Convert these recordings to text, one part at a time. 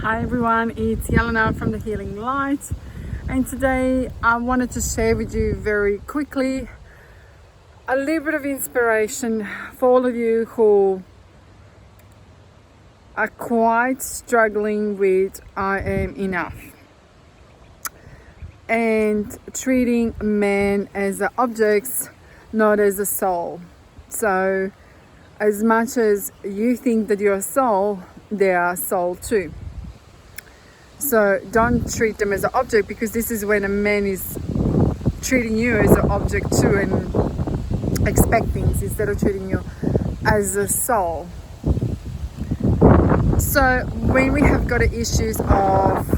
Hi everyone, it's Yelena from The Healing Light, and today I wanted to share with you very quickly a little bit of inspiration for all of you who are quite struggling with I am enough and treating men as objects, not as a soul. So as much as you think that you're a soul, they are soul too. So don't treat them as an object, because this is when a man is treating you as an object too and expect things instead of treating you as a soul. So when we have got issues of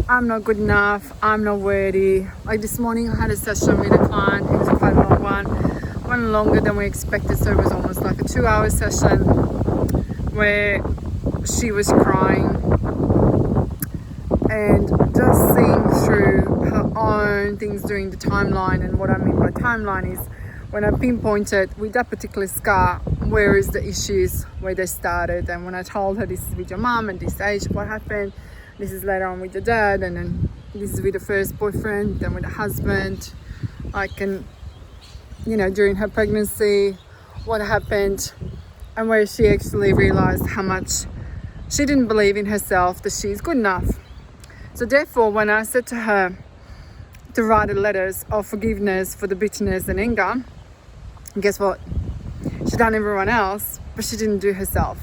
I'm not good enough, I'm not worthy. Like this morning I had a session with a client. It was quite a long one longer than we expected. So it was almost like a 2-hour session where she was crying and just seeing through her own things during the timeline. And what I mean by timeline is when I pinpointed with that particular scar, where is the issues, where they started. And when I told her this is with your mom and this age, what happened, this is later on with the dad, and then this is with the first boyfriend, then with the husband, during her pregnancy, what happened, and where she actually realized how much she didn't believe in herself, that she's good enough. So therefore, when I said to her to write letters of forgiveness for the bitterness and anger, guess what? She done everyone else, but she didn't do herself.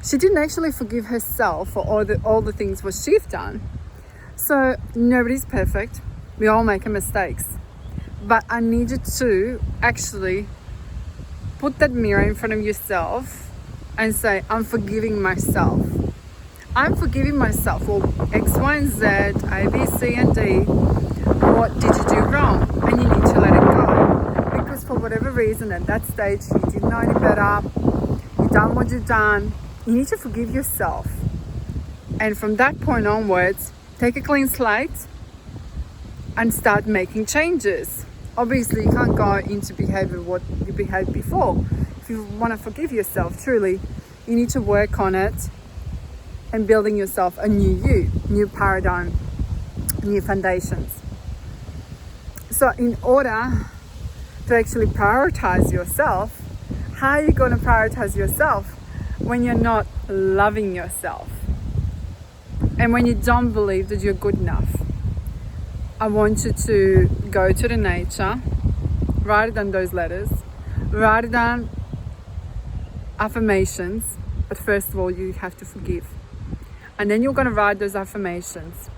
She didn't actually forgive herself for all the things what she's done. So nobody's perfect. We all make mistakes. But I need you to actually put that mirror in front of yourself and say, I'm forgiving myself. I'm forgiving myself for X, Y, and Z, A, B, C, and D. What did you do wrong? And you need to let it go. Because for whatever reason at that stage, you didn't know any better. You've done what you've done. You need to forgive yourself. And from that point onwards, take a clean slate and start making changes. Obviously, you can't go into behavior what you behaved before. If you want to forgive yourself, truly, you need to work on it and building yourself a new paradigm, new foundations. So in order to actually prioritize yourself, how are you going to prioritize yourself when you're not loving yourself and when you don't believe that you're good enough? I want you to go to the nature, write down those letters, write down affirmations, but first of all you have to forgive. And then you're going to write those affirmations.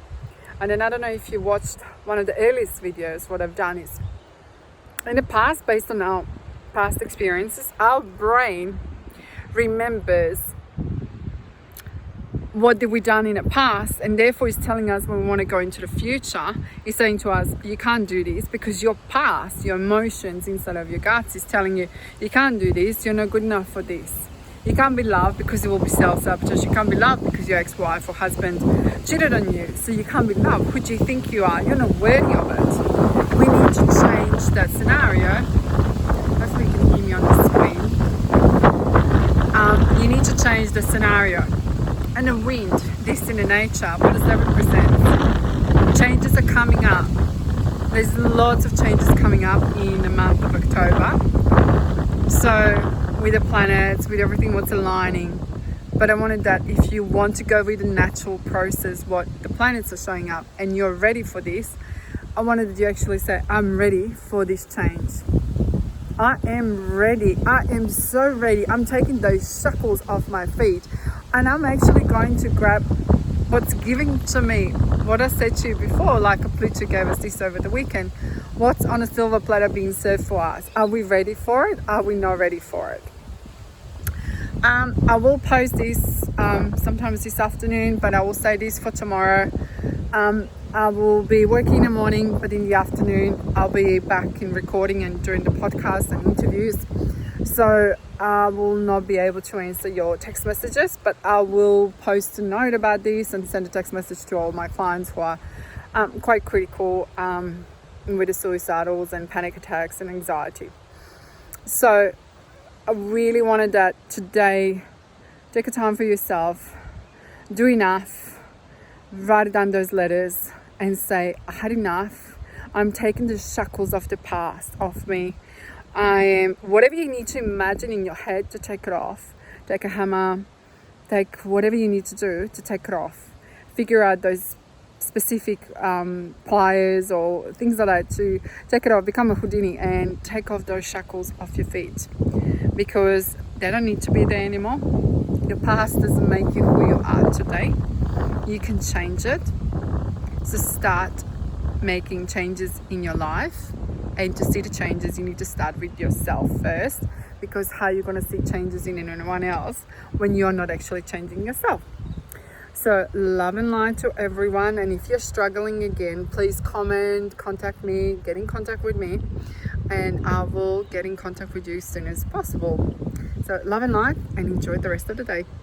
And then I don't know if you watched one of the earliest videos, what I've done is, in the past, based on our past experiences, our brain remembers what did we done in the past, and therefore is telling us when we want to go into the future, is saying to us, you can't do this, because your past, your emotions inside of your guts is telling you, you can't do this, you're not good enough for this. You can't be loved because you will be self-sabotage. You can't be loved because your ex-wife or husband cheated on you. So you can't be loved. Who do you think you are? You're not worthy of it. We need to change that scenario. Hopefully you can hear me on the screen. You need to change the scenario. And the wind, this in the nature, what does that represent? Changes are coming up. There's lots of changes coming up in the month of October. So with the planets, with everything what's aligning. But I wanted that if you want to go with the natural process, what the planets are showing up, and you're ready for this, I wanted you actually say, I'm ready for this change. I am ready. I am so ready. I'm taking those shackles off my feet, and I'm actually going to grab what's giving to me. What I said to you before, like Pluto gave us this over the weekend. What's on a silver platter being served for us? Are we ready for it? Are we not ready for it? I will post this sometimes this afternoon, but I will say this for tomorrow. I will be working in the morning, but in the afternoon I'll be back in recording and doing the podcast and interviews. So I will not be able to answer your text messages, but I will post a note about this and send a text message to all my clients who are quite critical with the suicidals and panic attacks and anxiety. So I really wanted that today. Take a time for yourself. Do enough. write down those letters and say, I had enough. I'm taking the shackles of the past off me. I am, whatever you need to imagine in your head to take it off. Take a hammer, take whatever you need to do to take it off. Figure out those specific pliers or things like that to take it off. Become a Houdini and take off those shackles off your feet, because they don't need to be there anymore. Your past doesn't make you who you are today. You can change it. So start making changes in your life. And to see the changes, you need to start with yourself first, because how you're going to see changes in anyone else when you're not actually changing yourself. So love and light to everyone. And if you're struggling again, please comment, contact me, get in contact with me, and I will get in contact with you as soon as possible. So love and light, and enjoy the rest of the day.